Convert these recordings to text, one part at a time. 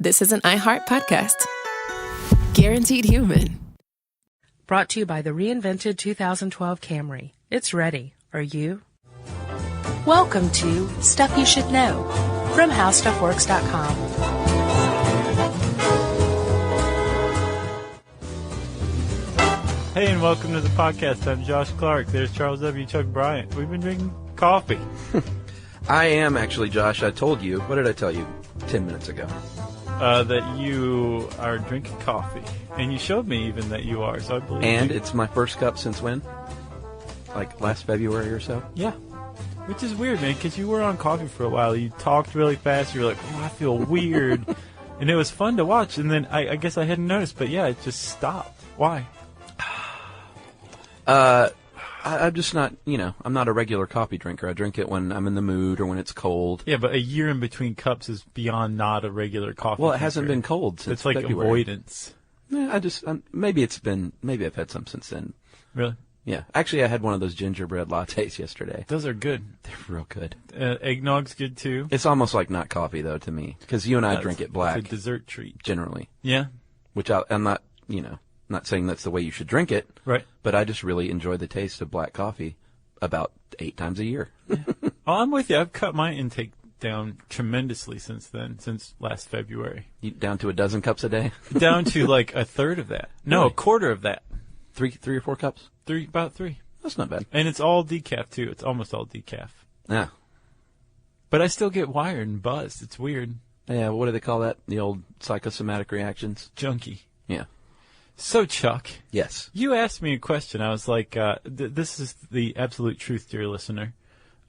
this is an iHeart podcast. Guaranteed human. Brought to you by the reinvented 2012 Camry. It's ready. Are you? Welcome to Stuff You Should Know from HowStuffWorks.com. Hey, and welcome to the podcast. I'm Josh Clark. There's Charles W. Chuck Bryant. We've been drinking coffee. I am actually, Josh. I told you. What did I tell you 10 minutes ago? That you are drinking coffee. And you showed me even that you are, so I believe And you. it's my first cup since when? Like last February or so? Yeah. Which is weird, man, because you were on coffee for a while. You talked really fast. You were like, oh, I feel weird. And it was fun to watch. And then I guess I hadn't noticed, but yeah, it just stopped. Why? I'm just not, I'm not a regular coffee drinker. I drink it when I'm in the mood or when it's cold. Yeah, but a year in between cups is beyond not a regular coffee Well, it drinker. hasn't been cold since It's like February. avoidance. Yeah, maybe I've had some since then. Really? Yeah. Actually, I had one of those gingerbread lattes yesterday. Those are good. They're real good. Eggnog's good, too. It's almost like not coffee, though, to me. Because you and I drink it black. It's a dessert treat. Generally. Yeah? Which I'm not, not saying that's the way you should drink it. Right. But I just really enjoy the taste of black coffee about 8 times a year. Oh, I'm with you. I've cut my intake down tremendously since then, since last February. You down to a dozen cups a day? Down to like a third of that. No, Really? a quarter of that. Three or four cups? About three. That's not bad. And it's all decaf, too. It's almost all decaf. Yeah. But I still get wired and buzzed. It's weird. Yeah, what do they call that? The old psychosomatic reactions? Junkie. Yeah. So, Chuck, Yes. you asked me a question. I was like, this is the absolute truth, dear listener.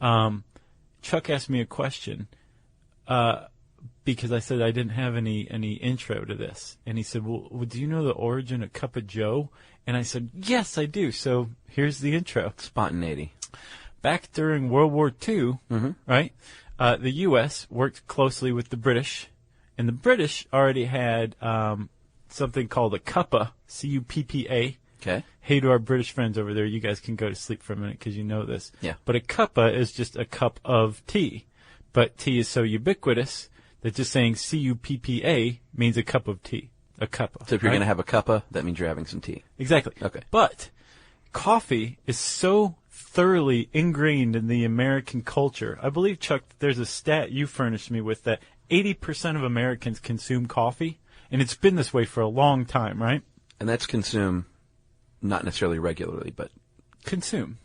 Chuck asked me a question because I said I didn't have any intro to this. And he said, well, do you know the origin of Cup of Joe? And I said, yes, I do. So here's the intro. Spontaneity. Back during World War II, right, the U.S. worked closely with the British. And the British already had something called a cuppa, C-U-P-P-A. Okay. Hey to our British friends over there, you guys can go to sleep for a minute because you know this. Yeah. But a cuppa is just a cup of tea. But tea is so ubiquitous that just saying C-U-P-P-A means a cup of tea. A cuppa. So if you're right? going to have a cuppa, that means you're having some tea. Exactly. Okay. But coffee is so thoroughly ingrained in the American culture. I believe, Chuck, there's a stat you furnished me with that 80% of Americans consume coffee. And it's been this way for a long time, right? And that's consume, not necessarily regularly, but Consume.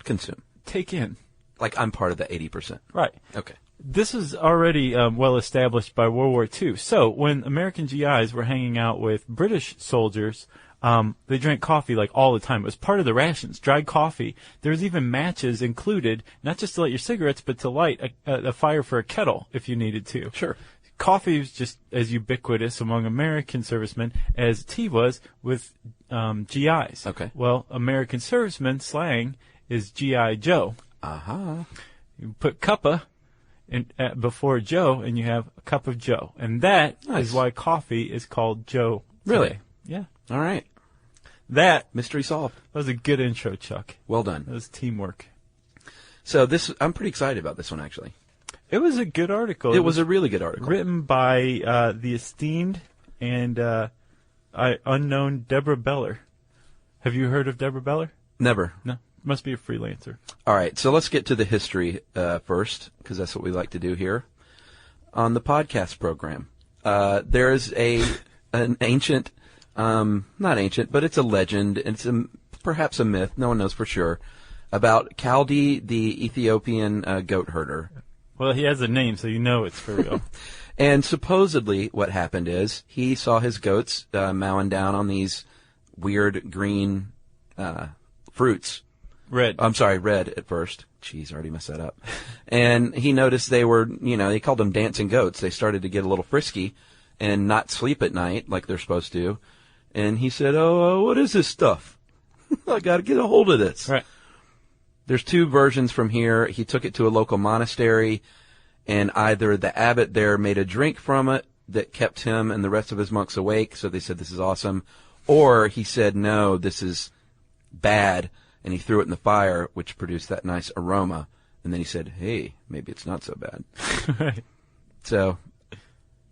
Take in. Like I'm part of the 80%. Right. Okay. This is already well established by World War II. So when American GIs were hanging out with British soldiers, they drank coffee like all the time. It was part of the rations, dried coffee. There was even matches included, not just to light your cigarettes, but to light a fire for a kettle if you needed to. Sure. Coffee was just as ubiquitous among American servicemen as tea was with GIs. Okay. Well, American servicemen slang is G.I. Joe. Uh-huh. You put cuppa before Joe, and you have a cup of Joe. And that Nice. is why coffee is called Joe today. Really? Yeah. All right. That Mystery solved. was a good intro, Chuck. Well That done. was teamwork. So I'm pretty excited about this one, actually. It was a good article. It was a really good article. written by the esteemed and unknown Deborah Beller. Have you heard of Deborah Beller? Never. No. Must be a freelancer. All right, so let's get to the history first, because that's what we like to do here on the podcast program. There is an ancient, not ancient, but it's a legend. It's perhaps a myth. No one knows for sure about Kaldi, the Ethiopian goat herder. Well, he has a name, so you know it's for real. And supposedly what happened is he saw his goats mowing down on these weird green fruits. Red. I'm sorry, red at first. Jeez, already messed that up. And he noticed they were, they called them dancing goats. They started to get a little frisky and not sleep at night like they're supposed to. And he said, what is this stuff? I got to get a hold of this. Right. There's two versions from here. He took it to a local monastery, and either the abbot there made a drink from it that kept him and the rest of his monks awake, so they said this is awesome, or he said, no, this is bad, and he threw it in the fire, which produced that nice aroma, and then he said, hey, maybe it's not so bad. Right. So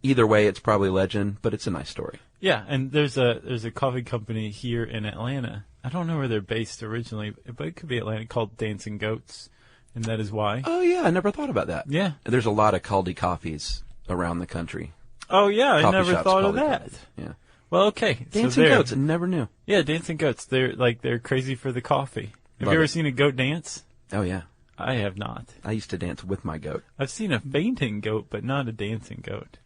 either way, it's probably legend, but it's a nice story. Yeah, and there's a coffee company here in Atlanta. I don't know where they're based originally, but it could be Atlanta, called Dancing Goats, and that is why. Oh, yeah, I never thought about that. Yeah. There's a lot of Caldi coffees around the country. Oh, yeah, I Coffee never shops, thought of Caldi that. coffees. Yeah. Well, okay. Dancing Goats, I never knew. Yeah, Dancing Goats. They're crazy for the coffee. Have Love you ever it. seen a goat dance? Oh, yeah. I have not. I used to dance with my goat. I've seen a fainting goat, but not a dancing goat.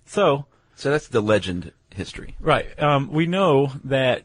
So that's the legend history. right. We know that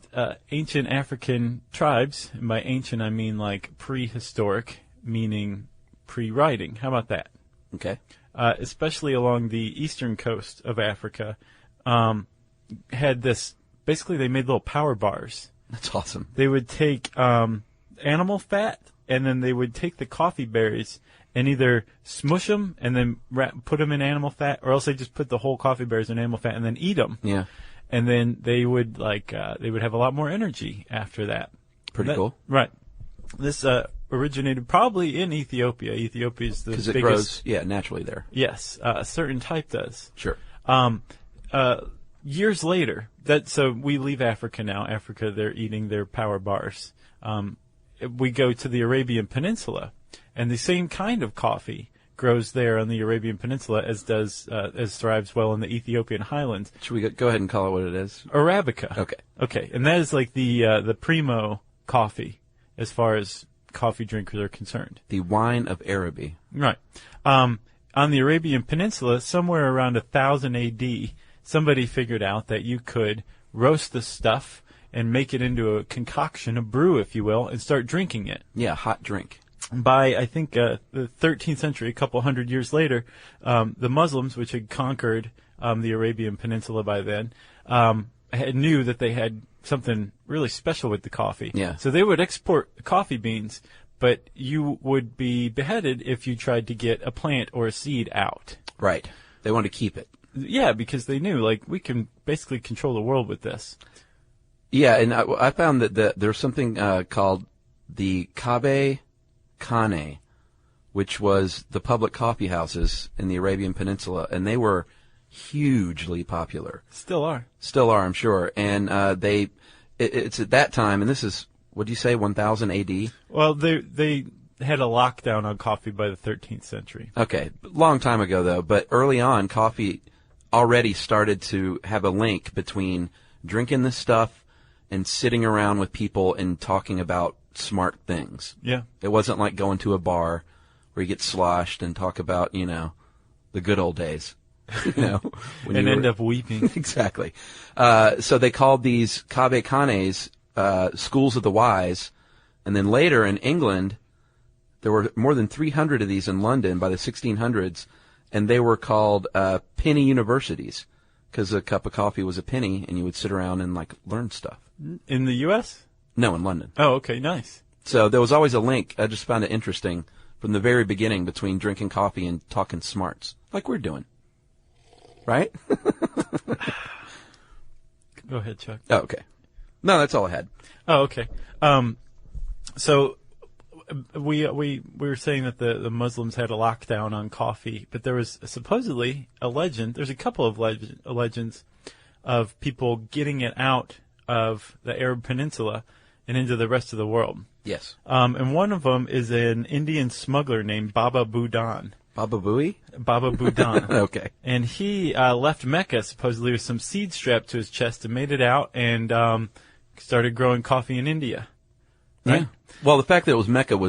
ancient African tribes, and by ancient I mean like prehistoric, meaning pre-writing. How about that? Okay. Especially along the eastern coast of Africa, had this. Basically, they made little power bars. That's awesome. They would take animal fat, and then they would take the coffee berries and either smush them and then put them in animal fat, or else they just put the whole coffee berries in animal fat and then eat them. Yeah. And then they would they would have a lot more energy after that. Pretty cool. Right. This originated probably in Ethiopia. Ethiopia is the biggest. Because it grows, naturally there. Yes, a certain type does. Sure. Years later, so we leave Africa now. Africa, they're eating their power bars. We go to the Arabian Peninsula, and the same kind of coffee grows there on the Arabian Peninsula as thrives well in the Ethiopian highlands. Should we go ahead and call it what it is? Arabica. Okay. Okay, and that is like the primo coffee as far as coffee drinkers are concerned. The wine of Araby. Right. On the Arabian Peninsula, somewhere around 1000 A.D., somebody figured out that you could roast the stuff and make it into a concoction, a brew, if you will, and start drinking it. Yeah, hot drink. By, I think, the 13th century, a couple hundred years later, the Muslims, which had conquered the Arabian Peninsula by then, knew that they had something really special with the coffee. Yeah. So they would export coffee beans, but you would be beheaded if you tried to get a plant or a seed out. Right. They wanted to keep it. Yeah, because they knew, we can basically control the world with this. Yeah, and I found that there's something called the Kabe Khane, which was the public coffee houses in the Arabian Peninsula, and they were hugely popular. Still are. Still are, I'm sure. And it's at that time, and this is, what do you say, 1000 A.D.? Well, they had a lockdown on coffee by the 13th century. Okay, long time ago, though. But early on, coffee already started to have a link between drinking this stuff and sitting around with people and talking about smart things. Yeah. It wasn't like going to a bar where you get sloshed and talk about, the good old days. And end up weeping. Exactly. So they called these Kabe Khanes schools of the wise. And then later in England, there were more than 300 of these in London by the 1600s, and they were called penny universities because a cup of coffee was a penny, and you would sit around and learn stuff. In the U.S.? No, in London. Oh, okay, nice. So there was always a link. I just found it interesting from the very beginning between drinking coffee and talking smarts, like we're doing. Right? Go ahead, Chuck. Oh, okay. No, that's all I had. Oh, okay. So we were saying that the Muslims had a lockdown on coffee, but there was supposedly a legend. There's a couple of legends of people getting it out of the Arab Peninsula and into the rest of the world. Yes. And one of them is an Indian smuggler named Baba Budan. Baba Booey? Baba Budan. Okay. And he left Mecca supposedly with some seeds strapped to his chest and made it out and started growing coffee in India. Right? Yeah. Well, the fact that it was Mecca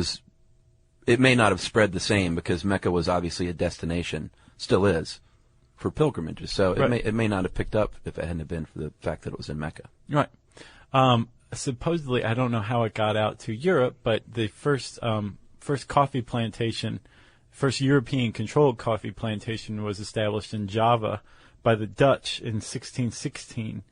it may not have spread the same because Mecca was obviously a destination, still is, for pilgrimages. So Right. it may not have picked up if it hadn't have been for the fact that it was in Mecca. Right. Supposedly, I don't know how it got out to Europe, but the first coffee plantation, first European-controlled coffee plantation was established in Java by the Dutch in 1616.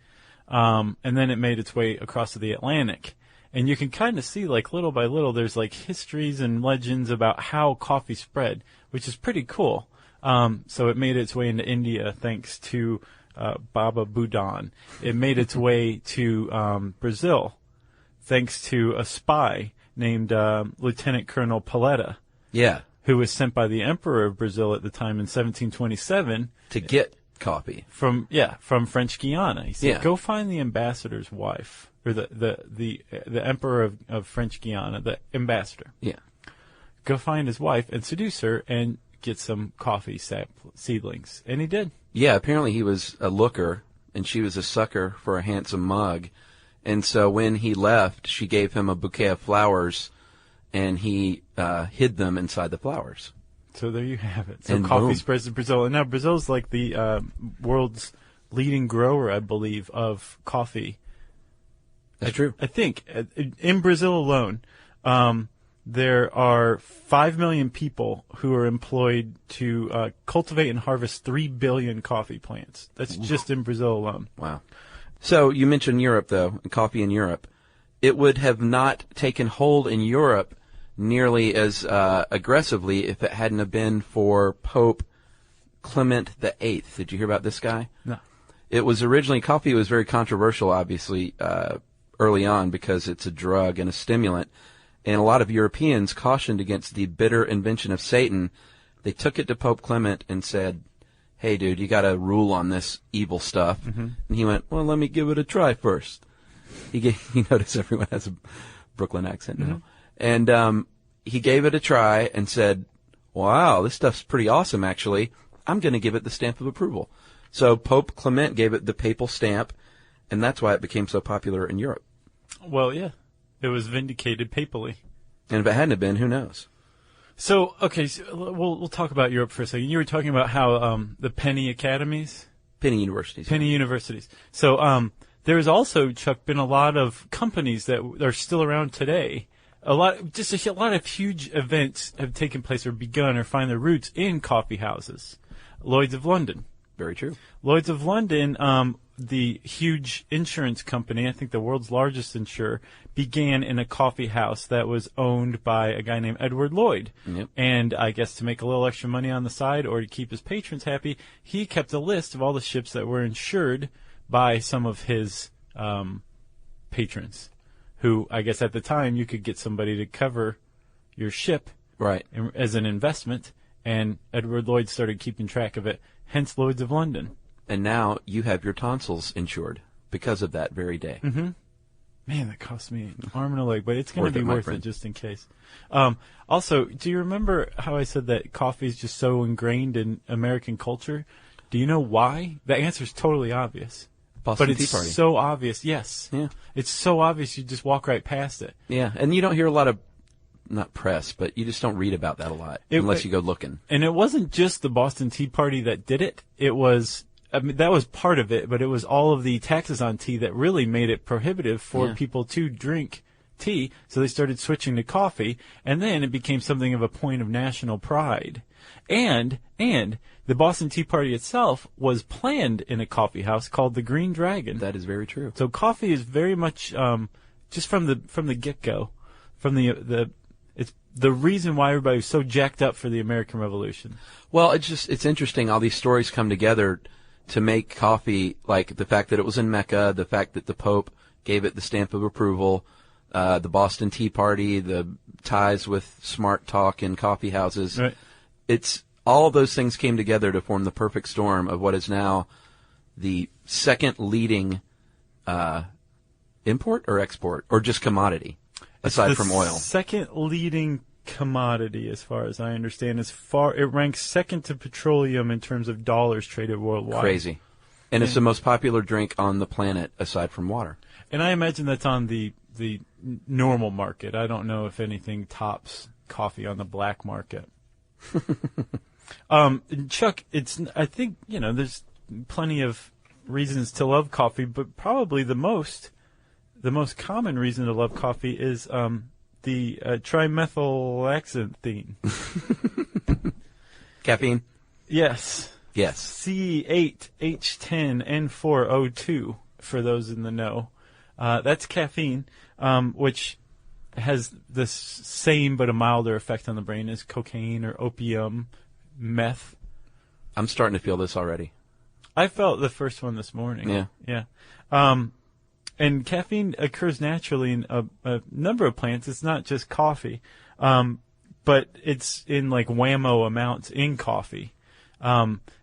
And then it made its way across to the Atlantic. And you can kind of see, little by little, there's, histories and legends about how coffee spread, which is pretty cool. So it made its way into India thanks to Baba Budan. It made its way to Brazil thanks to a spy named Lieutenant Colonel Yeah. who was sent by the Emperor of Brazil at the time in 1727. To get coffee. From French Guiana. He said, go find the ambassador's wife, or the emperor of French Guiana, the ambassador. Yeah. Go find his wife and seduce her and get some coffee seedlings. And he did. Yeah, apparently he was a looker, and she was a sucker for a handsome mug. And so when he left, she gave him a bouquet of flowers, and he hid them inside the flowers. So there you have it. So and coffee boom. spreads in Brazil. And now Brazil's like the world's leading grower, I believe, of coffee. That's true. I think in Brazil alone, there are 5 million people who are employed to cultivate and harvest 3 billion coffee plants. That's just in Brazil alone. Wow. So you mentioned Europe, though, and coffee in Europe. It would have not taken hold in Europe nearly as aggressively if it hadn't have been for Pope Clement VIII. Did you hear about this guy? No. It was originally, coffee was very controversial, obviously, early on because it's a drug and a stimulant. And a lot of Europeans cautioned against the bitter invention of Satan. They took it to Pope Clement and said, hey, dude, you got to rule on this evil stuff. Mm-hmm. And he went, well, let me give it a try first. You notice everyone has a Brooklyn accent now. Mm-hmm. And he gave it a try and said, wow, this stuff's pretty awesome, actually. I'm going to give it the stamp of approval. So Pope Clement gave it the papal stamp, and that's why it became so popular in Europe. Well, yeah. It was vindicated papally. And if it hadn't have been, who knows? So, okay, so we'll talk about Europe for a second. You were talking about how the penny academies? Penny universities. Penny universities. So there's also, Chuck, been a lot of companies that are still around today. A lot of huge events have taken place or begun or find their roots in coffee houses. Lloyd's of London. Very true. Lloyd's of London, the huge insurance company, I think the world's largest insurer, began in a coffee house that was owned by a guy named Edward Lloyd. Yep. And I guess to make a little extra money on the side or to keep his patrons happy, he kept a list of all the ships that were insured by some of his patrons, who I guess at the time you could get somebody to cover your ship right as an investment, and Edward Lloyd started keeping track of it, hence Lloyd's of London. And now you have your tonsils insured because of that very day. Mm-hmm. Man, that cost me an arm and a leg, but it's going to be worth it just in case. Also, do you remember how I said that coffee is just so ingrained in American culture? Do you know why? The answer is totally obvious. Boston But Tea it's Party. so obvious, yes. Yeah. It's so obvious you just walk right past it. Yeah, and you don't hear a lot of, not press, but you just don't read about that a lot unless you go looking. And it wasn't just the Boston Tea Party that did it. It was, I mean, that was part of it, but it was all of the taxes on tea that really made it prohibitive for people to drink tea. So they started switching to coffee, and then it became something of a point of national pride. And the Boston Tea Party itself was planned in a coffee house called the Green Dragon. That is very true. So coffee is very much just from the get-go, from it's the reason why everybody was so jacked up for the American Revolution. Well, it's interesting. All these stories come together to make coffee, like the fact that it was in Mecca, the fact that the Pope gave it the stamp of approval, the Boston Tea Party, the ties with smart talk in coffee houses. Right. It's all of those things came together to form the perfect storm of what is now the second leading import or export or just commodity aside from oil. Second leading commodity, as far as I understand, it ranks second to petroleum in terms of dollars traded worldwide. Crazy. And it's the most popular drink on the planet aside from water. And I imagine that's on the normal market. I don't know if anything tops coffee on the black market. Chuck, I think, there's plenty of reasons to love coffee, but probably the most common reason to love coffee is the trimethylxanthine. Caffeine? Yes. Yes. C8H10N4O2, for those in the know. That's caffeine, which has the same but a milder effect on the brain as cocaine or opium, meth. I'm starting to feel this already. I felt the first one this morning. Yeah. Yeah. And caffeine occurs naturally in a number of plants. It's not just coffee, but it's in like whammo amounts in coffee.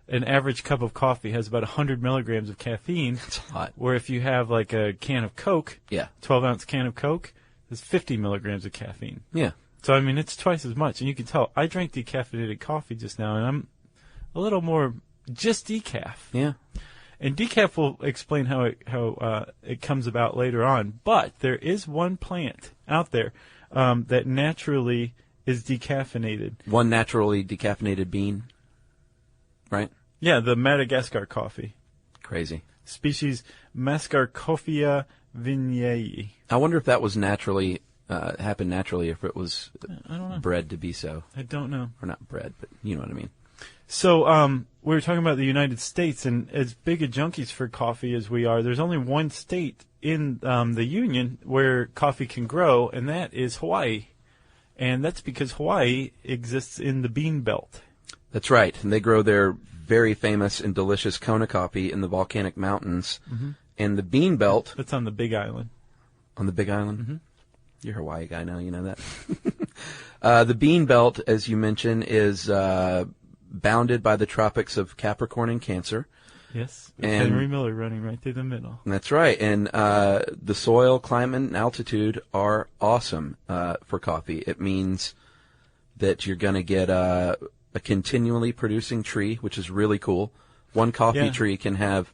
an average cup of coffee has about 100 milligrams of caffeine. That's a lot. Where if you have like a can of Coke, Yeah. 12-ounce can of Coke, there's 50 milligrams of caffeine. Yeah. So, I mean, it's twice as much. And you can tell, I drank decaffeinated coffee just now, and I'm a little more just decaf. Yeah. And decaf will explain how it comes about later on. But there is one plant out there that naturally is decaffeinated. One naturally decaffeinated bean, right? Yeah, the Madagascar coffee. Crazy. Species Mascarcophia vignei. I wonder if that was naturally happened naturally, if it was I don't know. bred to be so. I don't know. Or not bred, but you know what I mean. So we were talking about the United States, and as big a junkies for coffee as we are, there's only one state in the Union where coffee can grow, and that is Hawaii. And that's because Hawaii exists in the bean belt. That's right. And they grow their very famous and delicious Kona coffee in the volcanic mountains. Mm-hmm. And the bean belt... That's on the Big Island. On the Big Island? Mm-hmm. You're a Hawaii guy now, you know that. The bean belt, as you mentioned, is bounded by the tropics of Capricorn and Cancer. Yes. And Henry Miller running right through the middle. That's right. And the soil, climate, and altitude are awesome for coffee. It means that you're going to get a continually producing tree, which is really cool. One coffee tree can have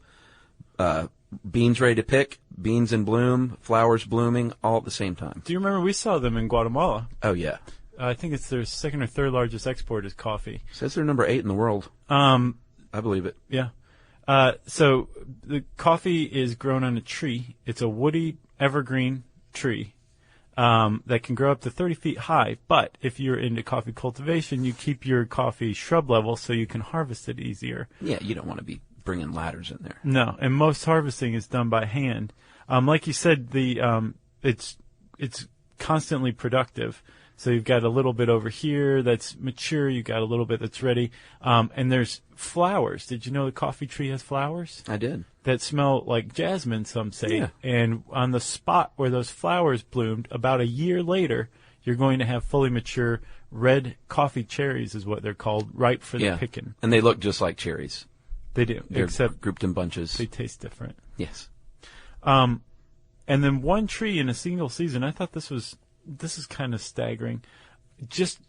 beans ready to pick, beans in bloom, flowers blooming, all at the same time. Do you remember we saw them in Guatemala? Oh, yeah. I think it's their second or third largest export is coffee. Says they're number 8 in the world. I believe it. Yeah. So the coffee is grown on a tree. It's a woody evergreen tree that can grow up to 30 feet high. But if you're into coffee cultivation, you keep your coffee shrub level so you can harvest it easier. Yeah, you don't want to be bringing ladders in there. No, and most harvesting is done by hand. Like you said, it's constantly productive. So you've got a little bit over here that's mature. You've got a little bit that's ready. And there's flowers. Did you know the coffee tree has flowers? I did. That smell like jasmine, some say. Yeah. And on the spot where those flowers bloomed, about a year later, you're going to have fully mature red coffee cherries is what they're called, ripe for the picking. And they look just like cherries. They do. They're except grouped in bunches. they taste different. Yes. And then one tree in a single season, I thought this is kind of staggering. Just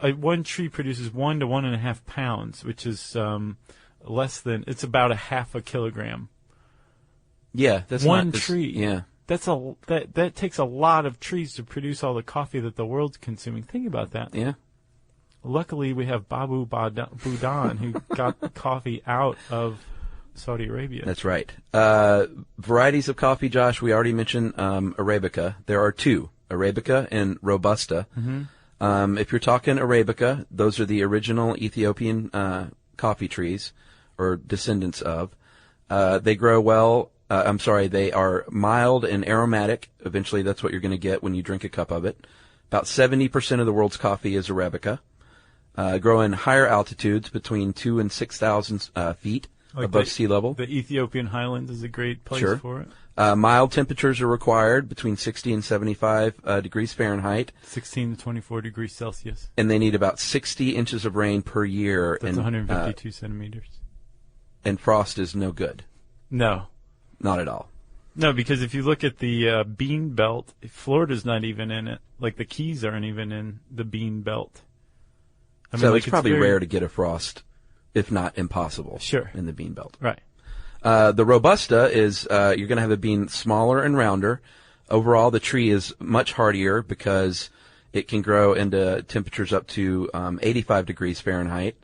one tree produces 1 to 1.5 pounds, which is less than, it's about a half a kilogram. Yeah, that's one not, tree. Yeah. That takes a lot of trees to produce all the coffee that the world's consuming. Think about that. Yeah. Luckily, we have Babu Budan, who got the coffee out of Saudi Arabia. That's right. Varieties of coffee, Josh, we already mentioned Arabica. There are 2, Arabica and Robusta. Mm-hmm. If you're talking Arabica, those are the original Ethiopian coffee trees, or descendants of. They grow well. They are mild and aromatic. Eventually, that's what you're going to get when you drink a cup of it. About 70% of the world's coffee is Arabica. Grow in higher altitudes, between 2,000 and 6,000 feet above sea level. The Ethiopian highlands is a great place for it. Mild temperatures are required, between 60 and 75 degrees Fahrenheit. 16 to 24 degrees Celsius. And they need about 60 inches of rain per year. That's 152 centimeters. And frost is no good. No. Not at all. No, because if you look at the bean belt, Florida's not even in it. Like the Keys aren't even in the bean belt. I mean, so like it's probably rare to get a frost, if not impossible, in the bean belt. Right. The Robusta is you're going to have a bean smaller and rounder. Overall, the tree is much hardier because it can grow into temperatures up to 85 degrees Fahrenheit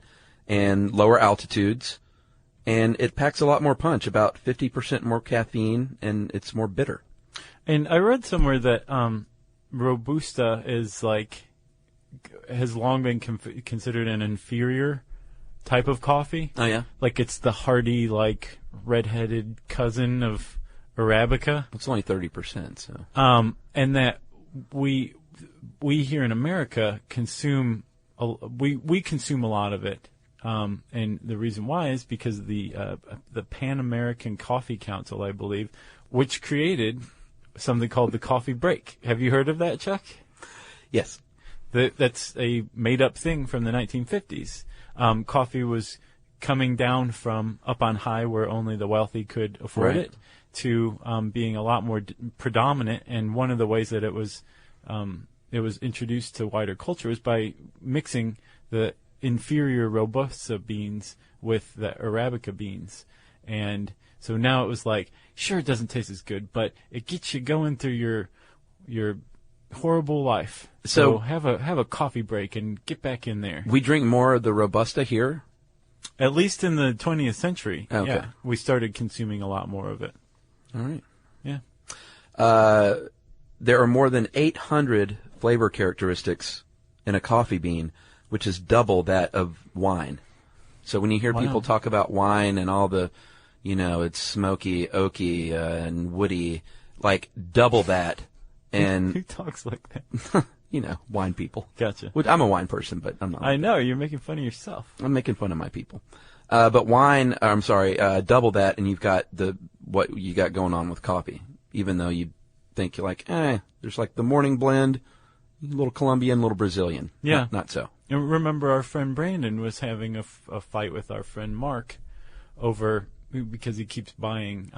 and lower altitudes. And it packs a lot more punch, about 50% more caffeine, and it's more bitter. And I read somewhere that Robusta has long been considered an inferior type of coffee. Oh, yeah? Like it's the hardy, red-headed cousin of Arabica. It's only 30%, so. And that we here in America consume, we consume a lot of it. And the reason why is because the Pan American Coffee Council, I believe, which created something called the coffee break. Have you heard of that, Chuck? Yes. That's a made-up thing from the 1950s. Coffee was coming down from up on high where only the wealthy could afford Right. it to being a lot more predominant. And one of the ways that it was introduced to wider culture was by mixing the inferior Robusta beans with the Arabica beans. And so now it was like, sure, it doesn't taste as good, but it gets you going through your horrible life. So have a coffee break and get back in there. We drink more of the Robusta here. At least in the 20th century, Okay. yeah, we started consuming a lot more of it. All right. Yeah. There are more than 800 flavor characteristics in a coffee bean, which is double that of wine. So when you hear people talk about wine and all the, it's smoky, oaky, and woody, like double that. And Who talks like that? wine people. Gotcha. I'm a wine person, but I'm not. I know, you're making fun of yourself. I'm making fun of my people. But wine, double that, and you've got what you got going on with coffee. Even though you think you're like, there's like the morning blend, a little Colombian, a little Brazilian. Yeah. Not so. And remember, our friend Brandon was having a fight with our friend Mark because he keeps buying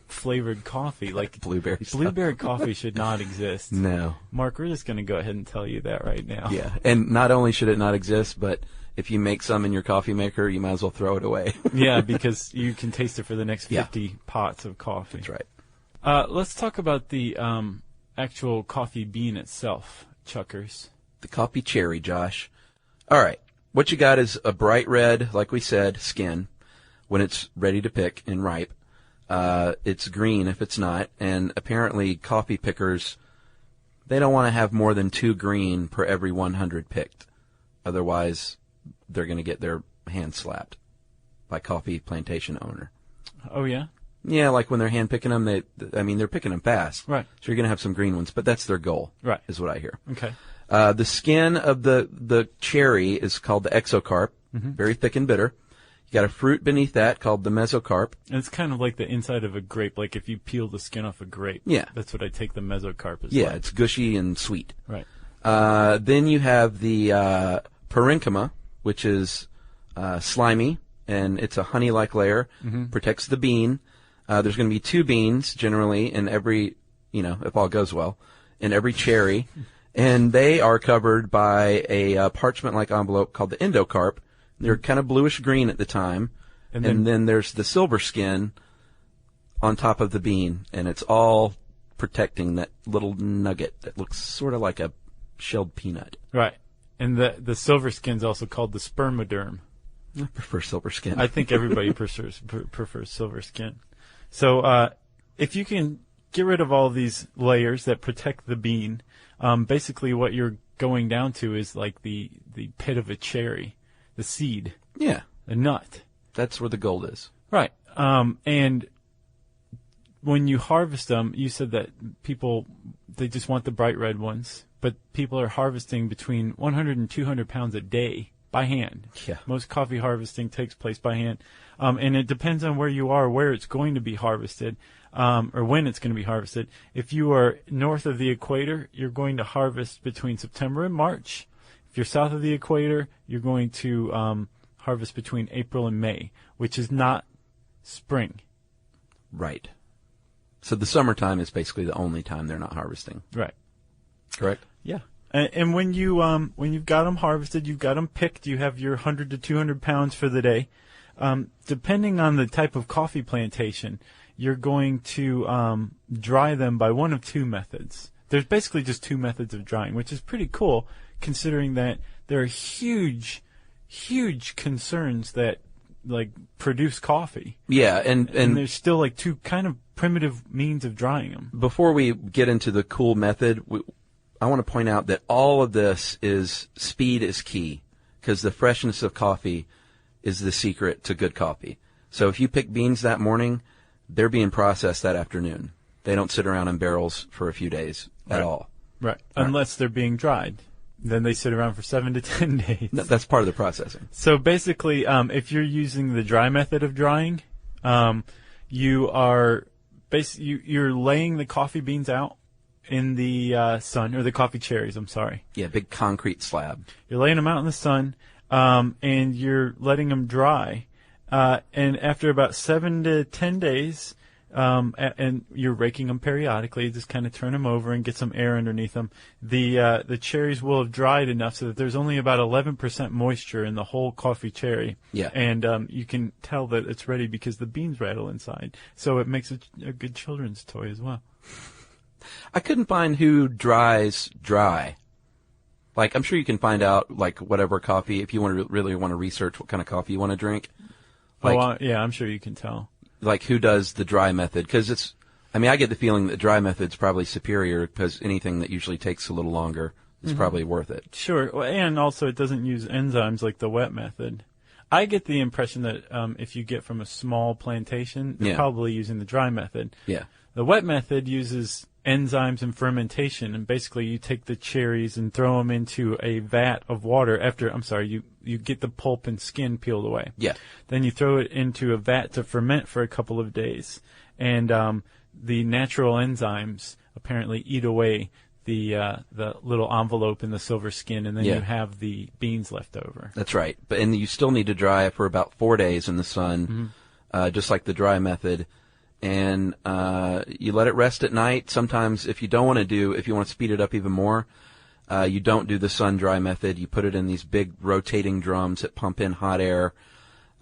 flavored coffee. Like Blueberry stuff. Blueberry coffee should not exist. No. Mark, we're just going to go ahead and tell you that right now. Yeah. And not only should it not exist, but if you make some in your coffee maker, you might as well throw it away. Yeah, because you can taste it for the next 50 pots of coffee. That's right. Let's talk about the actual coffee bean itself, Chuckers. The coffee cherry, Josh. All right. What you got is a bright red, like we said, skin when it's ready to pick and ripe. It's green if it's not. And apparently coffee pickers, they don't want to have more than 2 green per every 100 picked. Otherwise, they're going to get their hand slapped by coffee plantation owner. Oh, yeah? Yeah, like when they're hand picking them, they're picking them fast. Right. So you're going to have some green ones, but that's their goal. Right. Is what I hear. Okay. The skin of the cherry is called the exocarp, very thick and bitter. You got a fruit beneath that called the mesocarp. And it's kind of like the inside of a grape, like if you peel the skin off a grape. Yeah. That's what I take the mesocarp as. Yeah, like. it's gushy and sweet. Right. Then you have the parenchyma, which is slimy, and it's a honey-like layer, protects the bean. There's going to be 2 beans, generally, in every, if all goes well, in every cherry. And they are covered by a parchment-like envelope called the endocarp. They're kind of bluish-green at the time. And then there's the silver skin on top of the bean, and it's all protecting that little nugget that looks sort of like a shelled peanut. Right. And the silver skin's also called the spermoderm. I prefer silver skin. I think everybody prefers silver skin. So if you can get rid of all these layers that protect the bean, basically what you're going down to is like the pit of a cherry, the seed, Yeah. the nut. That's where the gold is. Right. And when you harvest them, you said that they just want the bright red ones, but people are harvesting between 100 and 200 pounds a day by hand. Yeah. Most coffee harvesting takes place by hand. And it depends on where you are, where it's going to be harvested, or when it's going to be harvested. If you are north of the equator, you're going to harvest between September and March. If you're south of the equator, you're going to harvest between April and May, which is not spring. Right. So the summertime is basically the only time they're not harvesting. Right. Correct? Yeah. And when you've got them harvested, you've got them picked, you have your 100 to 200 pounds for the day. Depending on the type of coffee plantation, you're going to dry them by one of 2 methods. There's basically just 2 methods of drying, which is pretty cool considering that there are huge concerns that like produce coffee. Yeah, and there's still like 2 kind of primitive means of drying them. before we get into the cool method, I want to point out that all of this is speed is key because the freshness of coffee is the secret to good coffee. So if you pick beans that morning, they're being processed that afternoon. They don't sit around in barrels for a few days at all. Right. Unless they're being dried. Then they sit around for 7 to 10 days. That's part of the processing. So basically, if you're using the dry method of drying, you're laying the coffee beans out in the sun, or the coffee cherries, I'm sorry. Yeah, big concrete slab. You're laying them out in the sun, and you're letting them dry. And after about 7 to 10 days, and you're raking them periodically, just kind of turn them over and get some air underneath them. The cherries will have dried enough so that there's only about 11% moisture in the whole coffee cherry. Yeah. And you can tell that it's ready because the beans rattle inside. So it makes a good children's toy as well. I couldn't find who dries dry. Like, I'm sure you can find out, like, whatever coffee, if you really want to research what kind of coffee you want to drink. Like, yeah, I'm sure you can tell. Like, who does the dry method? Because I get the feeling that the dry method's probably superior because anything that usually takes a little longer is probably worth it. Sure, and also it doesn't use enzymes like the wet method. I get the impression that if you get from a small plantation, they're probably using the dry method. Yeah. The wet method uses enzymes and fermentation, and basically you take the cherries and throw them into a vat of water you get the pulp and skin peeled away. Yeah. Then you throw it into a vat to ferment for a couple of days, and the natural enzymes apparently eat away the little envelope in the silver skin, and then you have the beans left over. That's right. And you still need to dry it for about 4 days in the sun, just like the dry method. And you let it rest at night. Sometimes if you want to speed it up even more, you don't do the sun-dry method. You put it in these big rotating drums that pump in hot air,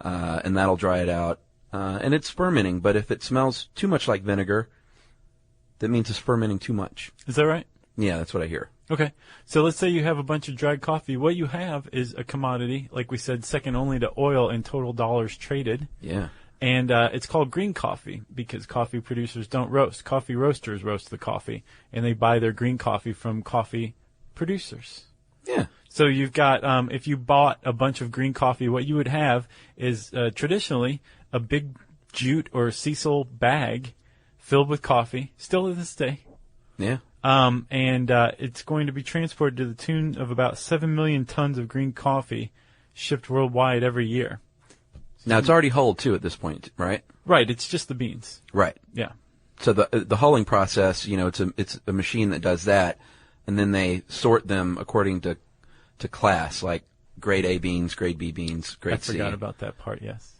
and that'll dry it out. And it's fermenting, but if it smells too much like vinegar, that means it's fermenting too much. Is that right? Yeah, that's what I hear. Okay. So let's say you have a bunch of dried coffee. What you have is a commodity, like we said, second only to oil in total dollars traded. Yeah. And it's called green coffee because coffee producers don't roast. Coffee roasters roast the coffee, and they buy their green coffee from coffee producers. Yeah. So you've got, if you bought a bunch of green coffee, what you would have is traditionally a big jute or Cecil bag filled with coffee, still to this day. Yeah. And it's going to be transported to the tune of about 7 million tons of green coffee shipped worldwide every year. Now, it's already hulled, too, at this point, right? Right. It's just the beans. Right. Yeah. So the hulling process, it's a machine that does that, and then they sort them according to class, like grade A beans, grade B beans, grade C. I forgot about that part, yes.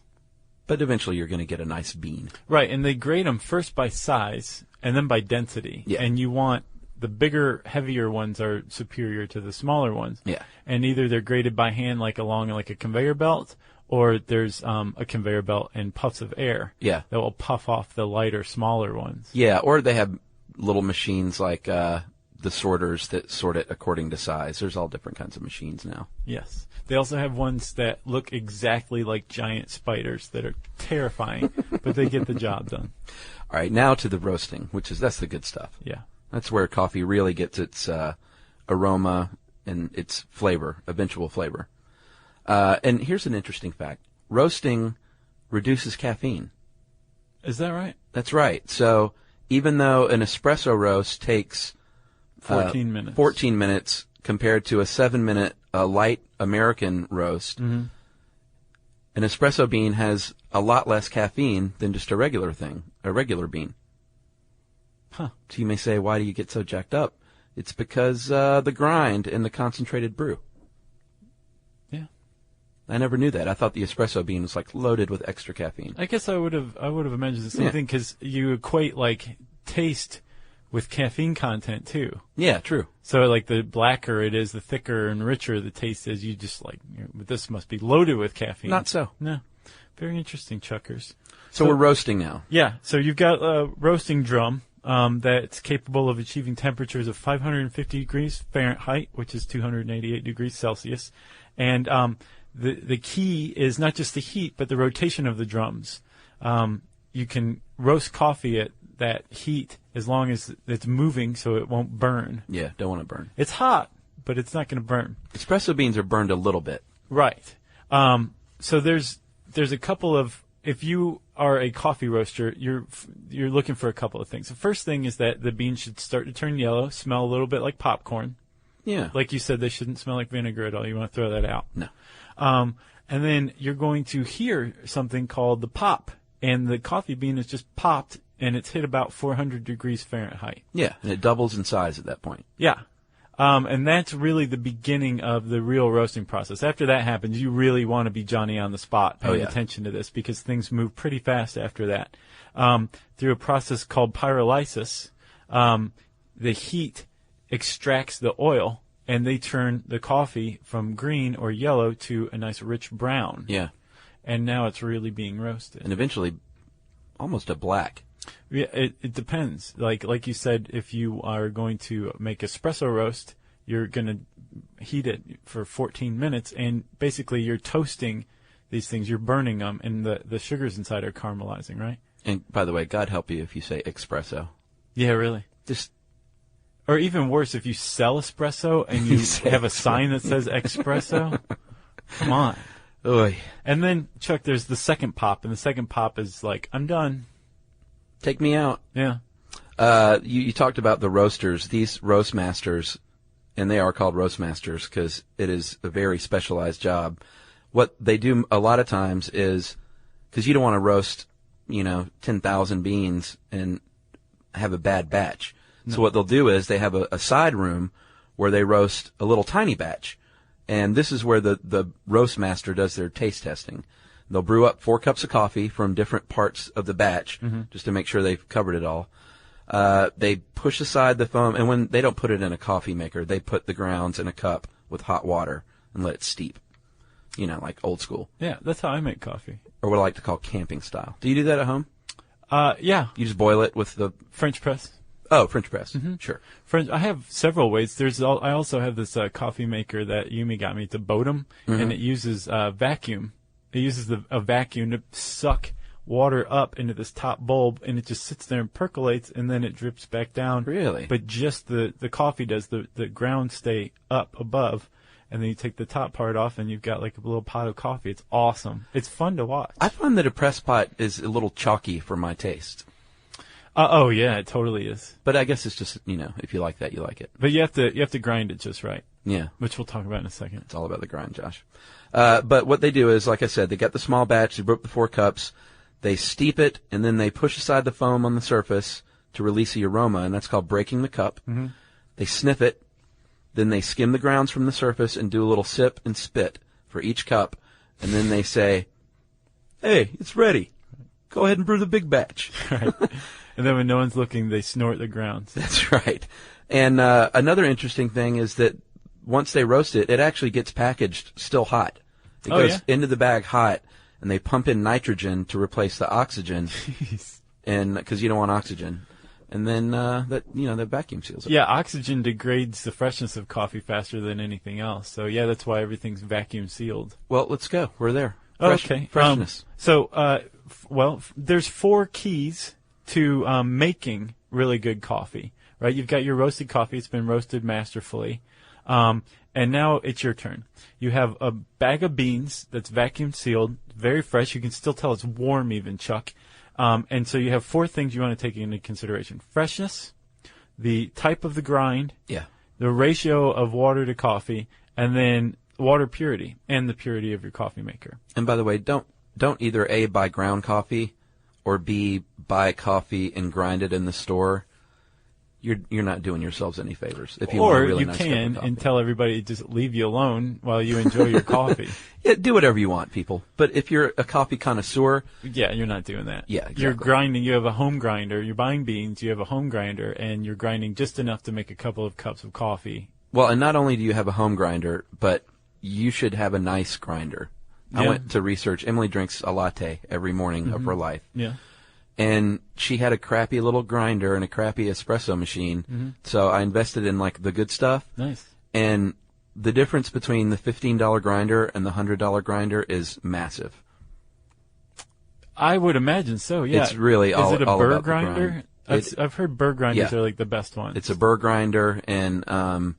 But eventually you're going to get a nice bean. Right, and they grade them first by size and then by density. Yeah. And you want the bigger, heavier ones are superior to the smaller ones. Yeah. And either they're graded by hand along a conveyor belt, or there's a conveyor belt and puffs of air that will puff off the lighter, smaller ones. Yeah, or they have little machines like the sorters that sort it according to size. There's all different kinds of machines now. Yes. They also have ones that look exactly like giant spiders that are terrifying, but they get the job done. All right, now to the roasting, that's the good stuff. Yeah. That's where coffee really gets its aroma and its flavor, eventual flavor. And here's an interesting fact. Roasting reduces caffeine. Is that right? That's right. So even though an espresso roast takes 14 minutes. 14 minutes compared to a 7-minute light American roast, an espresso bean has a lot less caffeine than just a regular bean. Huh. So you may say, why do you get so jacked up? It's because the grind and the concentrated brew. Yeah. I never knew that. I thought the espresso bean was loaded with extra caffeine. I guess I would have imagined the same thing because you equate taste with caffeine content too. Yeah, true. So the blacker it is, the thicker and richer the taste is. You just this must be loaded with caffeine. Not so. No. Very interesting, Chuckers. So we're roasting now. Yeah. So you've got a roasting drum that's capable of achieving temperatures of 550 degrees Fahrenheit, which is 288 degrees Celsius. And the key is not just the heat, but the rotation of the drums. You can roast coffee at that heat as long as it's moving so it won't burn. Yeah, don't want to burn. It's hot, but it's not going to burn. Espresso beans are burned a little bit. Right. So there's a couple of, if you are a coffee roaster, you're looking for a couple of things. The first thing is that the beans should start to turn yellow, smell a little bit like popcorn. Yeah. Like you said, they shouldn't smell like vinegar at all. You want to throw that out. No. And then you're going to hear something called the pop, and the coffee bean is just popped, and it's hit about 400 degrees Fahrenheit. Yeah, and it doubles in size at that point. Yeah. And that's really the beginning of the real roasting process. After that happens, you really want to be Johnny on the spot paying attention to this because things move pretty fast after that. Through a process called pyrolysis, the heat extracts the oil, and they turn the coffee from green or yellow to a nice rich brown. Yeah. And now it's really being roasted. And eventually almost a black. Yeah, it depends. Like you said, if you are going to make espresso roast, you're going to heat it for 14 minutes, and basically you're toasting these things. You're burning them, and the sugars inside are caramelizing, right? And by the way, God help you if you say espresso. Yeah, really. Just Or even worse, if you sell espresso and you have a sign that says espresso. Come on. Oy. And then, Chuck, there's the second pop, and the second pop is like, I'm done. Take me out. Yeah. You talked about the roasters. These roast masters, and they are called roast masters because it is a very specialized job. What they do a lot of times is, because you don't want to roast, 10,000 beans and have a bad batch. No. So what they'll do is they have a side room where they roast a little tiny batch. And this is where the roast master does their taste testing. They'll brew up 4 cups of coffee from different parts of the batch just to make sure they've covered it all. They push aside the foam, and when they don't put it in a coffee maker, they put the grounds in a cup with hot water and let it steep. Like old school. Yeah, that's how I make coffee. Or what I like to call camping style. Do you do that at home? Yeah. You just boil it with the French press. Oh, French press. Sure. I have several ways. I also have this coffee maker that Yumi got me. It's a Bodum, and it uses vacuum. It uses a vacuum to suck water up into this top bulb, and it just sits there and percolates, and then it drips back down. Really? But just the coffee does. The grounds stay up above, and then you take the top part off, and you've got like a little pot of coffee. It's awesome. It's fun to watch. I find that a press pot is a little chalky for my taste. Oh yeah, it totally is. But I guess it's just, if you like that, you like it. But you have to grind it just right. Yeah. Which we'll talk about in a second. It's all about the grind, Josh. But what they do is, like I said, they got the small batch, they brew up the 4 cups, they steep it, and then they push aside the foam on the surface to release the aroma, and that's called breaking the cup. Mm-hmm. They sniff it, then they skim the grounds from the surface and do a little sip and spit for each cup, and then they say, hey, it's ready. Go ahead and brew the big batch. Right. And then when no one's looking, they snort the grounds. That's right. And another interesting thing is that once they roast it, it actually gets packaged still hot. It goes into the bag hot, and they pump in nitrogen to replace the oxygen. Jeez. And because you don't want oxygen. And then that vacuum seals it. Yeah, oxygen degrades the freshness of coffee faster than anything else. So yeah, that's why everything's vacuum sealed. Well, let's go. We're there. Okay. Freshness. There's 4 keys to making really good coffee, right? You've got your roasted coffee. It's been roasted masterfully. And now it's your turn. You have a bag of beans that's vacuum sealed, very fresh. You can still tell it's warm even, Chuck. And so you have 4 things you want to take into consideration. Freshness, the type of the grind, the ratio of water to coffee, and then water purity and the purity of your coffee maker. And by the way, don't either A, buy ground coffee, or B, buy coffee and grind it in the store. You're not doing yourselves any favors. If you want a really nice cup of coffee. And tell everybody to just leave you alone while you enjoy your coffee. Yeah, do whatever you want, people. But if you're a coffee connoisseur, yeah, you're not doing that. Yeah, exactly. You're grinding. You have a home grinder. You're buying beans. You have a home grinder, and you're grinding just enough to make a couple of cups of coffee. Well, and not only do you have a home grinder, but you should have a nice grinder. Yeah. I went to research. Emily drinks a latte every morning of her life. Yeah. And she had a crappy little grinder and a crappy espresso machine. So I invested in the good stuff. Nice. And the difference between the $15 grinder and the $100 grinder is massive. I would imagine so, yeah. It's really all about the grind. Is it a burr grinder? I've heard burr grinders are the best ones. It's a burr grinder, and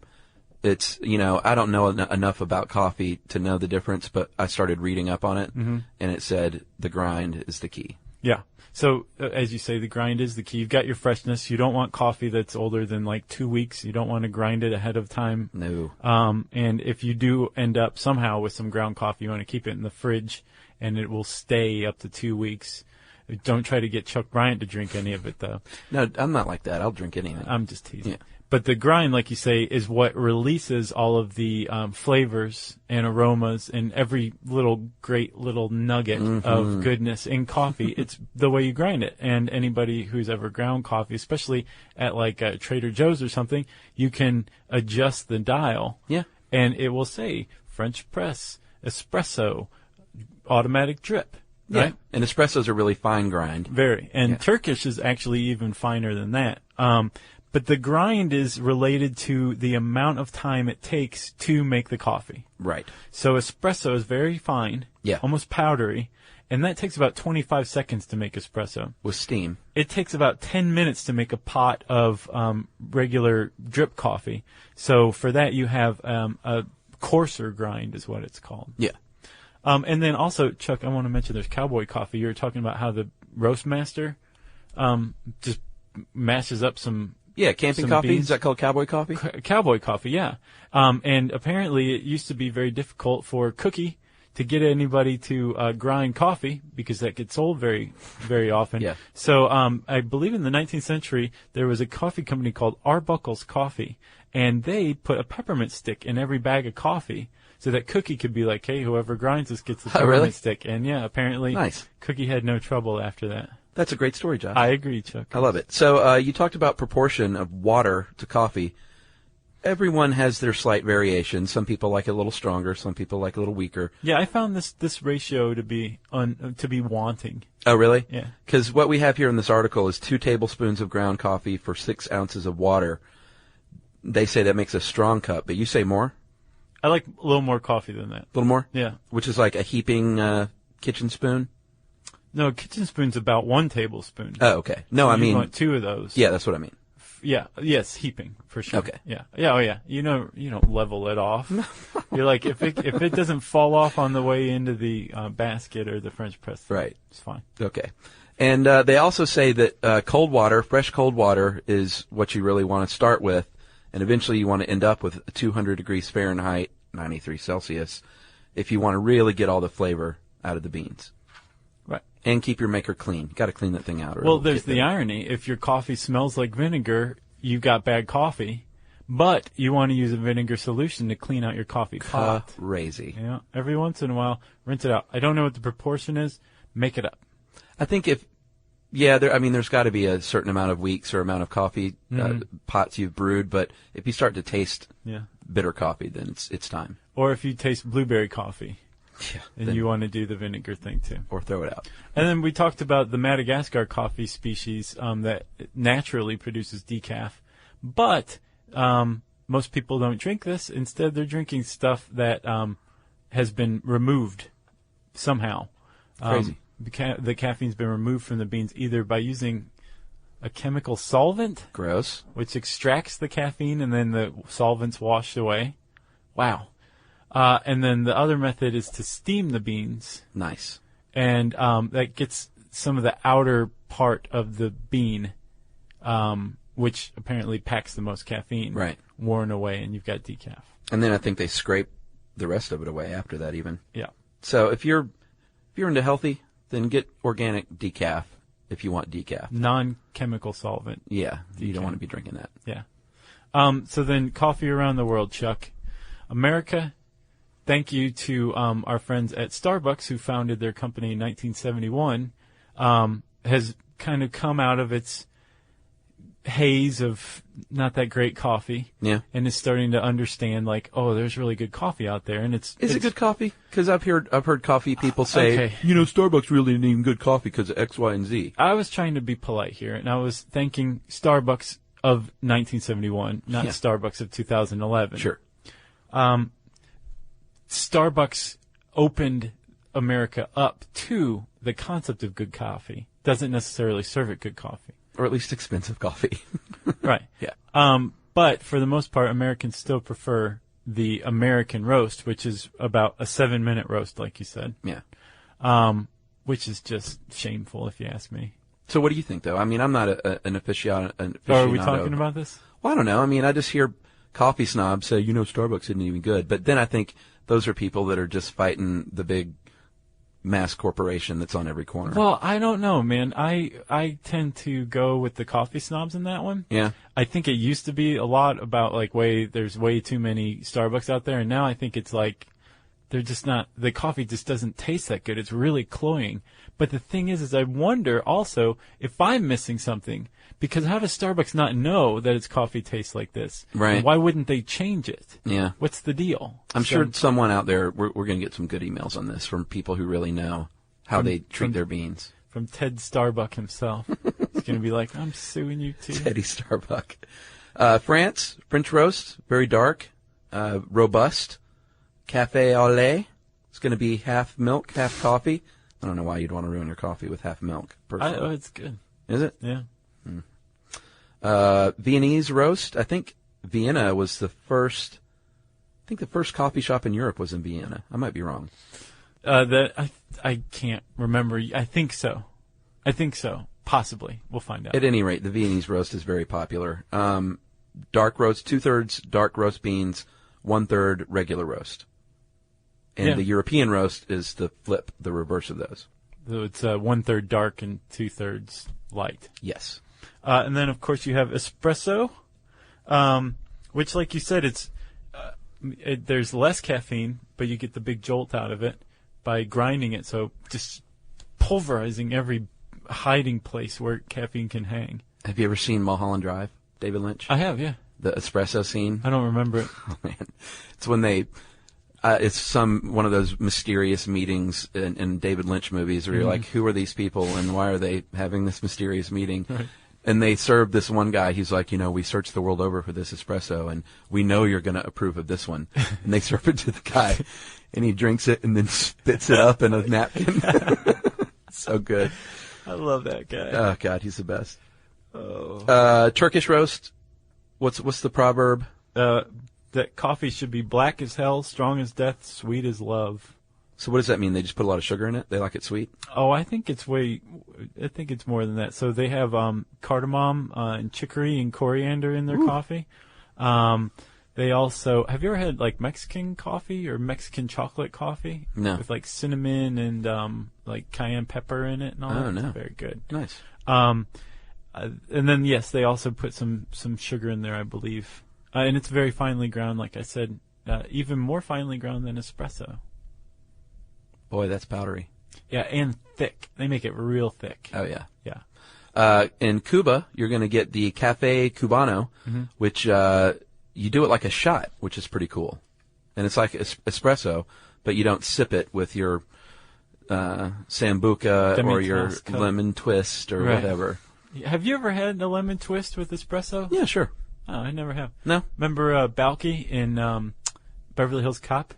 it's, I don't know enough about coffee to know the difference, but I started reading up on it, and it said the grind is the key. Yeah. So, as you say, the grind is the key. You've got your freshness. You don't want coffee that's older than 2 weeks. You don't want to grind it ahead of time. No. And if you do end up somehow with some ground coffee, you want to keep it in the fridge, and it will stay up to 2 weeks. Don't try to get Chuck Bryant to drink any of it, though. No, I'm not like that. I'll drink anything. I'm just teasing. Yeah. But the grind, like you say, is what releases all of the flavors and aromas and every great little nugget of goodness in coffee. It's the way you grind it. And anybody who's ever ground coffee, especially at like Trader Joe's or something, you can adjust the dial. Yeah. And it will say French press, espresso, automatic drip. Yeah. Right? And espressos are really fine grind. Very. And Turkish is actually even finer than that. But the grind is related to the amount of time it takes to make the coffee. Right. So espresso is very fine, almost powdery, and that takes about 25 seconds to make espresso. With steam. It takes about 10 minutes to make a pot of regular drip coffee. So for that, you have a coarser grind is what it's called. Yeah. And then also, Chuck, I want to mention there's cowboy coffee. You were talking about how the roast master just mashes up some... Yeah, camping coffee. Beans. Is that called cowboy coffee? Cowboy coffee, yeah. And apparently it used to be very difficult for Cookie to get anybody to grind coffee because that gets sold very, very often. Yeah. So I believe in the 19th century there was a coffee company called Arbuckle's Coffee, and they put a peppermint stick in every bag of coffee so that Cookie could be like, hey, whoever grinds this gets the peppermint really? stick. And yeah, apparently Nice. Cookie had no trouble after that. That's a great story, Josh. I agree, Chuck. I love it. So you talked about proportion of water to coffee. Everyone has their slight variation. Some people like it a little stronger. Some people like it a little weaker. Yeah, I found this ratio to be wanting. Oh, really? Yeah. Because what we have here in this article is 2 tablespoons of ground coffee for 6 ounces of water. They say that makes a strong cup, but you say more? I like a little more coffee than that. A little more? Yeah. Which is like a heaping kitchen spoon? No, kitchen spoon's about 1 tablespoon. Oh, okay. No, So I you mean... want 2 of those. Yeah, that's what I mean. Yeah. Yes, heaping for sure. Okay. Yeah. Yeah. Oh, yeah. You don't level it off. You're like if it doesn't fall off on the way into the basket or the French press, right? It's fine. Okay. And they also say that cold water, fresh cold water, is what you really want to start with, and eventually you want to end up with 200 degrees Fahrenheit, 93 Celsius, if you want to really get all the flavor out of the beans. Right. And keep your maker clean. Got to clean that thing out. Well, there's the irony. If your coffee smells like vinegar, you've got bad coffee, but you want to use a vinegar solution to clean out your coffee pot. Crazy. Yeah. Every once in a while, rinse it out. I don't know what the proportion is. Make it up. I think there's got to be a certain amount of weeks or amount of coffee pots you've brewed, but if you start to taste bitter coffee, then it's time. Or if you taste blueberry coffee. Yeah, and you want to do the vinegar thing too. Or throw it out. And then we talked about the Madagascar coffee species that naturally produces decaf. But most people don't drink this. Instead, they're drinking stuff that has been removed somehow. Crazy. The caffeine's been removed from the beans either by using a chemical solvent. Gross. Which extracts the caffeine and then the solvent's washed away. Wow. And then the other method is to steam the beans. Nice. And that gets some of the outer part of the bean, which apparently packs the most caffeine, worn away, and you've got decaf. And then I think they scrape the rest of it away after that even. Yeah. So if you're into healthy, then get organic decaf if you want decaf. Non-chemical solvent. Yeah. Decaf. You don't want to be drinking that. Yeah. So then coffee around the world, Chuck. America... Thank you to our friends at Starbucks who founded their company in 1971, has kind of come out of its haze of not that great coffee, and is starting to understand like, oh, there's really good coffee out there, and it's it good coffee? Because I've heard coffee people say, Starbucks really isn't even good coffee because of X, Y, and Z. I was trying to be polite here, and I was thanking Starbucks of 1971, not Starbucks of 2011. Sure. Starbucks opened America up to the concept of good coffee. Doesn't necessarily serve it good coffee. Or at least expensive coffee. Right. Yeah. But for the most part, Americans still prefer the American roast, which is about a 7-minute roast, like you said. Yeah. Which is just shameful, if you ask me. So what do you think, though? I mean, I'm not an aficionado. Are we talking about this? Well, I don't know. I mean, I just hear coffee snobs say, Starbucks isn't even good. But then I think those are people that are just fighting the big mass corporation that's on every corner. Well, I don't know, man. I tend to go with the coffee snobs in that one. Yeah. I think it used to be a lot about like there's way too many Starbucks out there, and now I think it's like they're just not, the coffee just doesn't taste that good. It's really cloying. But the thing is I wonder also if I'm missing something, because how does Starbucks not know that its coffee tastes like this? Right. And why wouldn't they change it? Yeah. What's the deal? I'm sure someone out there, we're going to get some good emails on this from people who really know how they treat their beans. From Ted Starbuck himself. He's going to be like, I'm suing you too. Teddy Starbuck. French roast, very dark, robust. Cafe au lait. It's going to be half milk, half coffee. I don't know why you'd want to ruin your coffee with half milk, personally. It's good. Is it? Yeah. Viennese roast. I think Vienna was the first coffee shop in Europe was in Vienna. I might be wrong. I can't remember. I think so. Possibly. We'll find out. At any rate, the Viennese roast is very popular. Dark roast, 2/3 dark roast beans, 1/3 regular roast. And the European roast is the reverse of those. So it's 1/3 dark and 2/3 light. Yes. And then, of course, you have espresso, which, like you said, there's less caffeine, but you get the big jolt out of it by grinding it. So just pulverizing every hiding place where caffeine can hang. Have you ever seen Mulholland Drive, David Lynch? I have, yeah. The espresso scene? I don't remember it. Oh, man. It's when it's one of those mysterious meetings in David Lynch movies where you're like, who are these people and why are they having this mysterious meeting? Right. And they served this one guy. He's like, we searched the world over for this espresso, and we know you're going to approve of this one. And they serve it to the guy, and he drinks it and then spits it up in a napkin. So good. I love that guy. Oh, God, he's the best. Oh. Turkish roast. What's the proverb? That coffee should be black as hell, strong as death, sweet as love. So what does that mean? They just put a lot of sugar in it? They like it sweet? Oh, I think it's more than that. So they have cardamom and chicory and coriander in their coffee. They also, have you ever had like Mexican coffee or Mexican chocolate coffee? No. With like cinnamon and like cayenne pepper in it and all that? Oh, no. It's very good. Nice. And then, yes, they also put some sugar in there, I believe. And it's very finely ground, like I said, even more finely ground than espresso. Boy, that's powdery. Yeah, and thick. They make it real thick. Oh, yeah. Yeah. In Cuba, you're going to get the Cafe Cubano, which you do it like a shot, which is pretty cool. And it's like espresso, but you don't sip it with your Sambuca or your lemon twist or whatever. Have you ever had a lemon twist with espresso? Yeah, sure. Oh, I never have. No. Remember Balky in Beverly Hills Cop?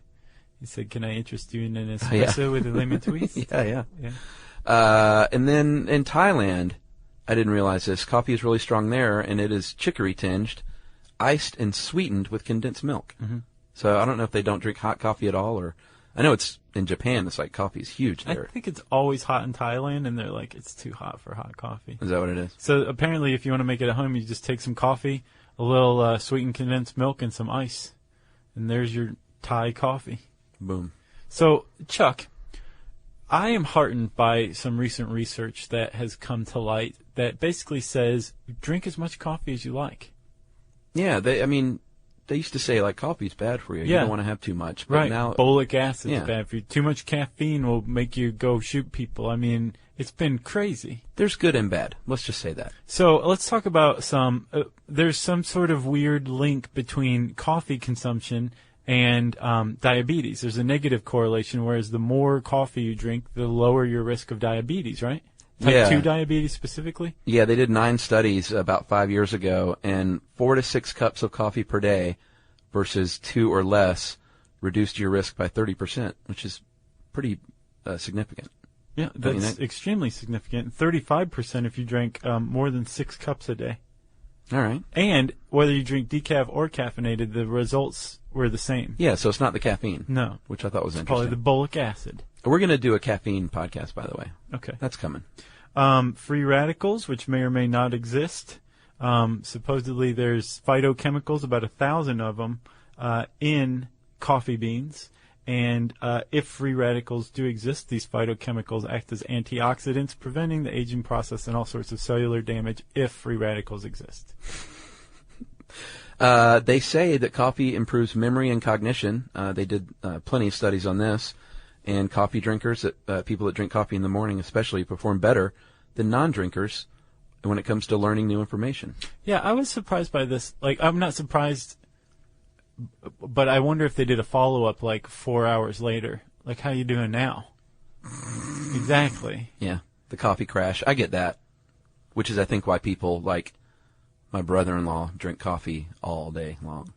He said, "Can I interest you in an espresso with a lemon twist?" Yeah. Yeah. And then in Thailand, I didn't realize this. Coffee is really strong there, and it is chicory tinged, iced and sweetened with condensed milk. So I don't know if they don't drink hot coffee at all, or I know it's in Japan. It's like coffee is huge there. I think it's always hot in Thailand, and they're like, it's too hot for hot coffee. Is that what it is? So apparently, if you want to make it at home, you just take some coffee, a little sweetened condensed milk, and some ice, and there's your Thai coffee. Boom. So, Chuck, I am heartened by some recent research that has come to light that basically says drink as much coffee as you like. Yeah, they used to say, like, coffee's bad for you. You don't want to have too much. But right. Now, Bolic acid's bad for you. Too much caffeine will make you go shoot people. I mean, it's been crazy. There's good and bad. Let's just say that. So let's talk about there's some sort of weird link between coffee consumption and diabetes. There's a negative correlation, whereas the more coffee you drink, the lower your risk of diabetes, right? Type 2 diabetes specifically? Yeah, they did 9 studies about 5 years ago, and 4 to 6 cups of coffee per day versus 2 or less reduced your risk by 30%, which is pretty significant. Yeah, that's extremely significant. 35% if you drank more than 6 cups a day. All right. And whether you drink decaf or caffeinated, the results were the same. Yeah, so it's not the caffeine. No. Which I thought was it's interesting. Probably the bolic acid. We're going to do a caffeine podcast, by the way. Okay. That's coming. Free radicals, which may or may not exist. Supposedly there's phytochemicals, about 1,000 of them, in coffee beans. And if free radicals do exist, these phytochemicals act as antioxidants, preventing the aging process and all sorts of cellular damage if free radicals exist. They say that coffee improves memory and cognition. They did plenty of studies on this. And coffee drinkers, people that drink coffee in the morning especially, perform better than non-drinkers when it comes to learning new information. Yeah, I was surprised by this. Like, I'm not surprised, but I wonder if they did a follow-up like 4 hours later. Like, how you doing now? Exactly. Yeah, the coffee crash. I get that, which is, I think, why people like my brother-in-law drink coffee all day long.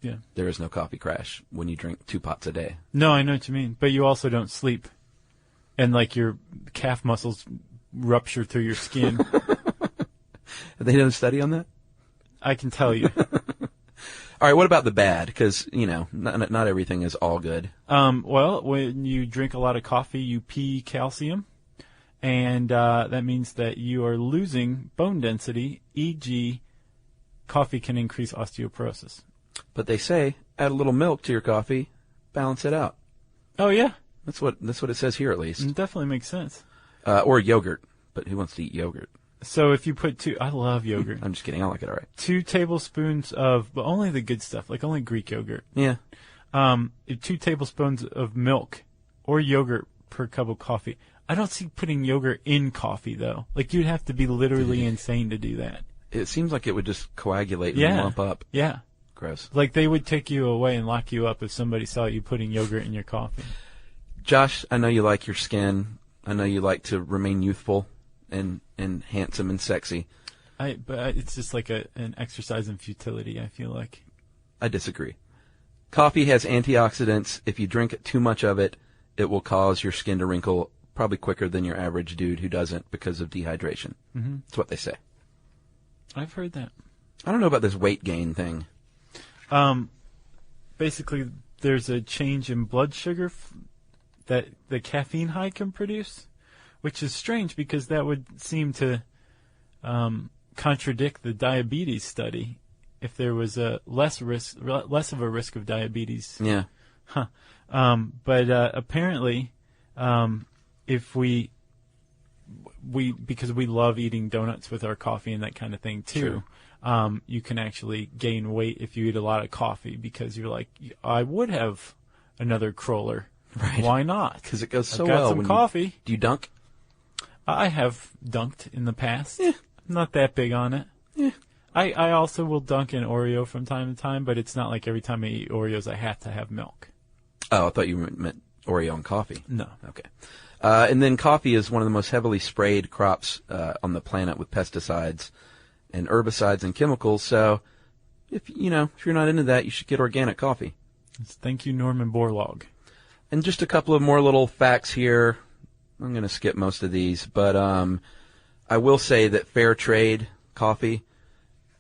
Yeah. There is no coffee crash when you drink 2 pots a day. No, I know what you mean. But you also don't sleep. And, like, your calf muscles rupture through your skin. Have they done a study on that? I can tell you. All right, what about the bad? Because, you know, not everything is all good. Well, when you drink a lot of coffee, you pee calcium. And that means that you are losing bone density, e.g., coffee can increase osteoporosis. But they say, add a little milk to your coffee, balance it out. Oh, yeah. That's what it says here, at least. It definitely makes sense. Or yogurt. But who wants to eat yogurt? So if you put I love yogurt. I'm just kidding. I like it all right. 2 tablespoons of, but only the good stuff, like only Greek yogurt. Yeah. 2 tablespoons of milk or yogurt per cup of coffee. I don't see putting yogurt in coffee, though. Like, you'd have to be literally insane to do that. It seems like it would just coagulate and lump up. Yeah. Gross. Like, they would take you away and lock you up if somebody saw you putting yogurt in your coffee. Josh, I know you like your skin. I know you like to remain youthful and handsome and sexy. But it's just like an exercise in futility, I feel like. I disagree. Coffee has antioxidants. If you drink too much of it, it will cause your skin to wrinkle probably quicker than your average dude who doesn't because of dehydration. Mm-hmm. That's what they say. I've heard that. I don't know about this weight gain thing. Basically, there's a change in blood sugar that the caffeine high can produce, which is strange because that would seem to contradict the diabetes study. If there was a less of a risk of diabetes. Yeah. Huh. But apparently, if we because we love eating donuts with our coffee and that kind of thing too. Sure. You can actually gain weight if you eat a lot of coffee because you're like, I would have another crawler. Right. Why not? Because it goes so I've got well. some coffee. Do you dunk? I have dunked in the past. Yeah. I'm not that big on it. Yeah. I also will dunk an Oreo from time to time, but it's not like every time I eat Oreos I have to have milk. Oh, I thought you meant Oreo and coffee. No. Okay. And then coffee is one of the most heavily sprayed crops on the planet with pesticides and herbicides and chemicals. So, if you're not into that, you should get organic coffee. Thank you, Norman Borlaug. And just a couple of more little facts here. I'm going to skip most of these, but I will say that fair trade coffee,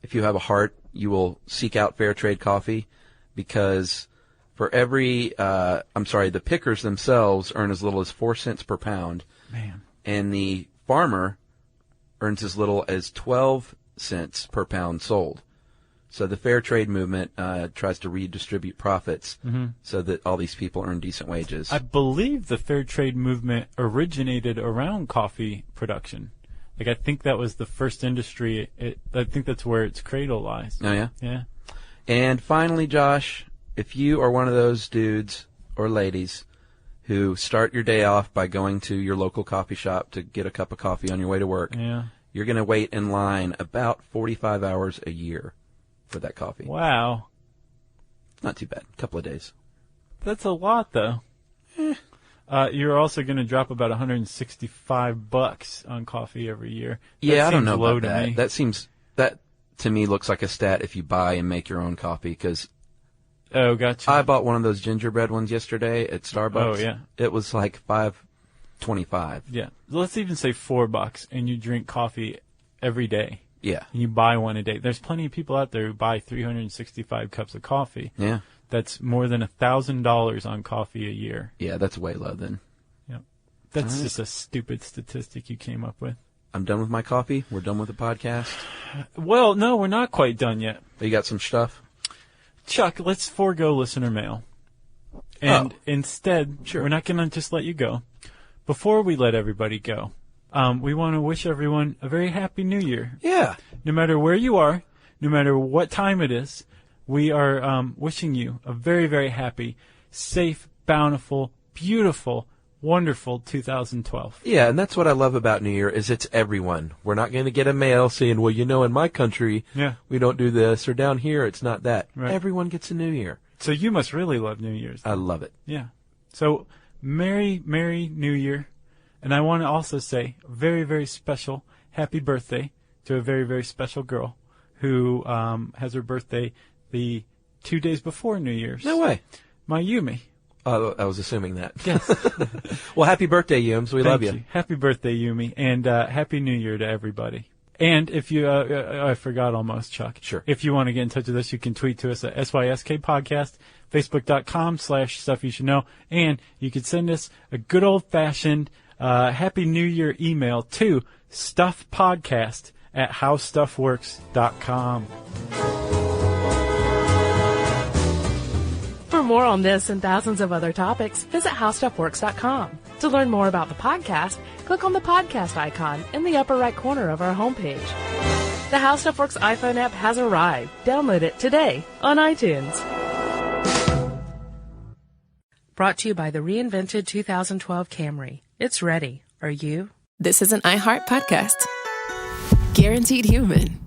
if you have a heart, you will seek out fair trade coffee because for every, the pickers themselves earn as little as 4 cents per pound. Man. And the farmer earns as little as 12 cents per pound sold. So the fair trade movement tries to redistribute profits so that all these people earn decent wages. I believe the fair trade movement originated around coffee production. Like, I think that was the first industry. I think that's where its cradle lies. Oh, yeah? Yeah. And finally, Josh, if you are one of those dudes or ladies who start your day off by going to your local coffee shop to get a cup of coffee on your way to work, you're going to wait in line about 45 hours a year for that coffee. Wow. Not too bad. A couple of days. That's a lot, though. You're also going to drop about $165 on coffee every year. Yeah, I don't know low about to that. me. That to me looks like a stat if you buy and make your own coffee. Because gotcha. I bought one of those gingerbread ones yesterday at Starbucks. Oh, yeah. It was like $5.25. Yeah. Let's even say $4, and you drink coffee every day. Yeah. And you buy one a day. There's plenty of people out there who buy 365 cups of coffee. Yeah. That's more than $1,000 on coffee a year. Yeah, that's way low then. Yep. That's just a stupid statistic you came up with. I'm done with my coffee. We're done with the podcast. Well, no, we're not quite done yet. You got some stuff? Chuck, let's forego listener mail. And instead, Sure. we're not going to just let you go. Before we let everybody go, we want to wish everyone a very happy New Year. Yeah. No matter where you are, no matter what time it is, we are wishing you a very, very happy, safe, bountiful, beautiful, wonderful 2012. Yeah, and that's what I love about New Year is it's everyone. We're not going to get a mail saying, well, in my country, we don't do this, or down here, it's not that. Right. Everyone gets a New Year. So you must really love New Year's. I love it. Yeah. So Merry, Merry New Year. And I want to also say a very, very special happy birthday to a very, very special girl who has her birthday the 2 days before New Year's. No way. My Yumi. I was assuming that. Yes. Well, happy birthday, Yums. We love Thank you. Happy birthday, Yumi. And Happy New Year to everybody. And if you, I forgot almost, Chuck. Sure. If you want to get in touch with us, you can tweet to us at SYSK Podcast, Facebook.com/Stuff You Should Know. And you can send us a good old-fashioned Happy New Year email to stuffpodcast@howstuffworks.com. For more on this and thousands of other topics, visit howstuffworks.com. To learn more about the podcast, click on the podcast icon in the upper right corner of our homepage. The How Stuff Works iPhone app has arrived. Download it today on iTunes. Brought to you by the reinvented 2012 Camry. It's ready. Are you? This is an iHeart podcast. Guaranteed human.